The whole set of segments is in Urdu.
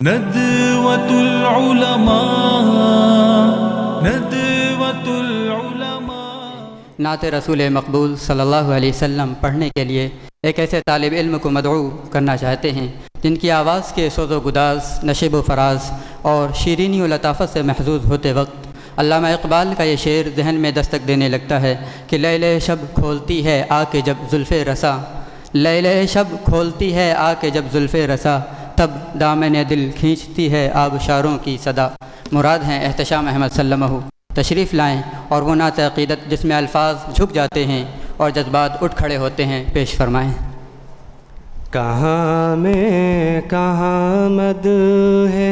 ندوۃ العلماء ندوۃ العلماء۔ نعت رسول مقبول صلی اللہ علیہ وسلم پڑھنے کے لیے ایک ایسے طالب علم کو مدعو کرنا چاہتے ہیں جن کی آواز کے سوز و گداز، نشیب و فراز اور شیرینی و لطافت سے محظوظ ہوتے وقت علامہ اقبال کا یہ شعر ذہن میں دستک دینے لگتا ہے کہ لیل شب کھولتی ہے آ کے جب زلف رسا، لیل شب کھولتی ہے آ کے جب زلف رسا، تب دامن دل کھینچتی ہے آبشاروں کی صدا۔ مراد ہیں احتشام احمد سلمہ۔ تشریف لائیں اور وہ نعت عقیدت جس میں الفاظ جھک جاتے ہیں اور جذبات اٹھ کھڑے ہوتے ہیں پیش فرمائیں۔ کہاں میں کہاں مد ہے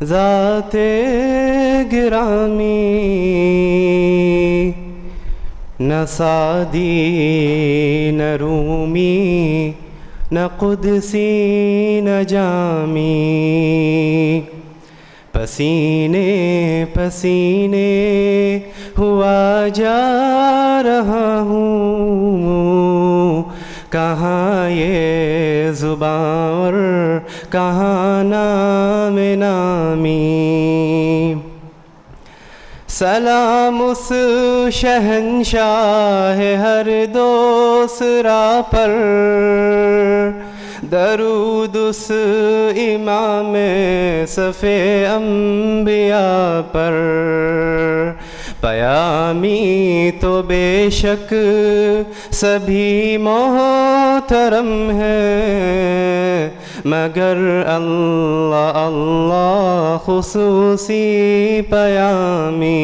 ذات گرامی، نہ سعدی نہ رومی نہ قدسی نہ جامی، پسینے پسینے ہوا جا رہا ہوں، کہاں یہ زباں اور کہاں نام نامی۔ سلام اس شہنشاہ ہر دوسرا پر، درود اس امام صف انبیاء پر، پیامی تو بے شک سبھی محترم ہے، مگر اللہ اللہ خصوصی پیامی۔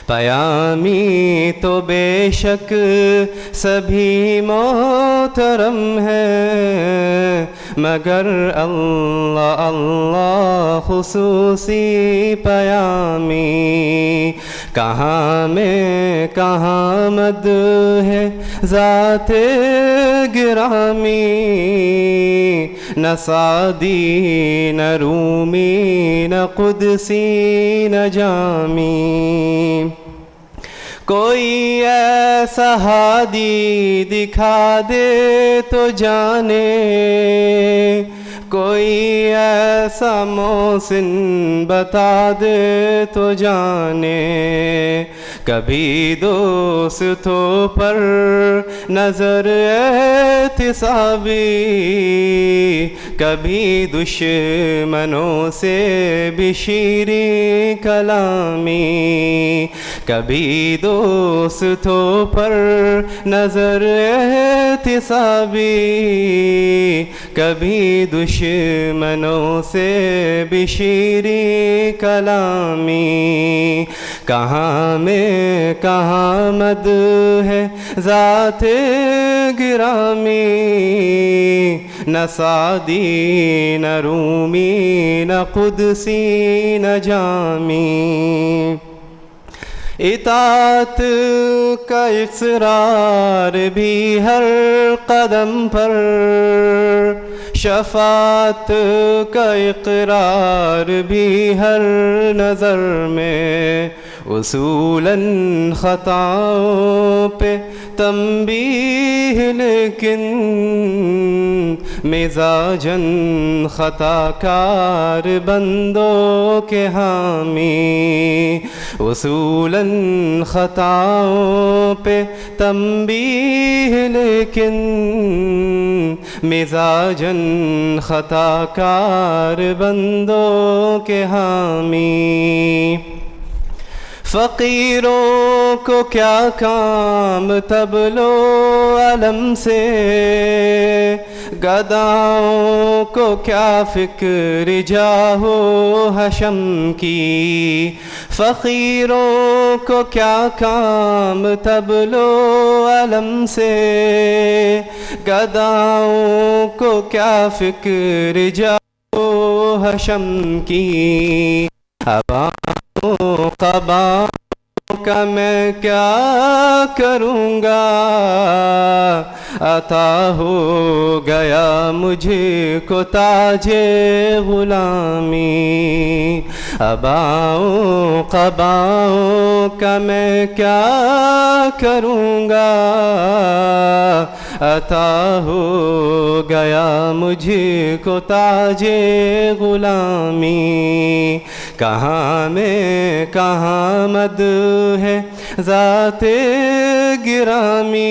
پیامی تو بے شک سبھی محترم ہے، مگر اللہ اللہ خصوصی پیامی۔ کہاں میں کہاں مد ہے ذات گرامی، نہ سعدی نہ رومی نہ قدسی نہ جامی۔ کوئی ایسا ہادی دکھا دے تو جانے، کوئی ایسا محسن بتا دے تو جانے، کبھی دوستوں پر نظر احتسابی، کبھی دشمنوں سے بھی شیریں کلامی، کبھی دوستوں پر نظر احتسابی، کبھی دشمنوں سے بھی شیریں کلامی۔ کہاں میں کہاں مد ہے ذات گرامی، نہ سعدی نہ رومی نہ قدسی نہ جامی۔ اطاعت کا اصرار بھی ہر قدم پر، شفاعت کا اقرار بھی ہر نظر میں، اصولاً خطاؤں پہ تنبیہ لیکن مزاجاً خطا کار بندوں کے حامی، اصولاً خطاؤں پہ تنبیہ لیکن مزاجاً خطا کار بندوں کے حامی۔ فقیروں کو کیا کام طبل و علم سے، گداؤں کو کیا فکر جاہ و حشم کی، فقیروں کو کیا کام طبل و علم سے، گداؤں کو کیا فکر جاہ و حشم کی۔ قباؤں کا میں کیا کروں گا، عطا ہو گیا مجھ کو تاج غلامی، اباؤں قباؤں کا میں کیا کروں گا، عطا ہو گیا مجھ کو تاج غلامی. کہاں میں کہاں مد ہے ذات گرامی،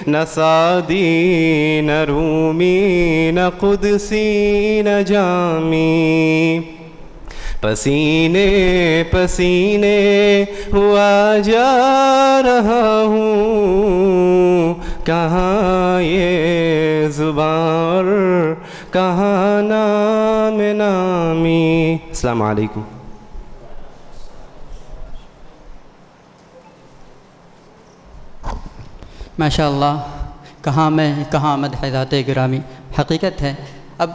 نہ سعدی نہ رومی نہ قدسی نہ جامی. پسینے پسینے ہوا جا رہا ہوں، کہاں یہ زبان اور کہاں نام نامی. السلام علیکم. ماشاء اللہ، کہاں میں کہاں مدح ذات گرامی. حقیقت ہے اب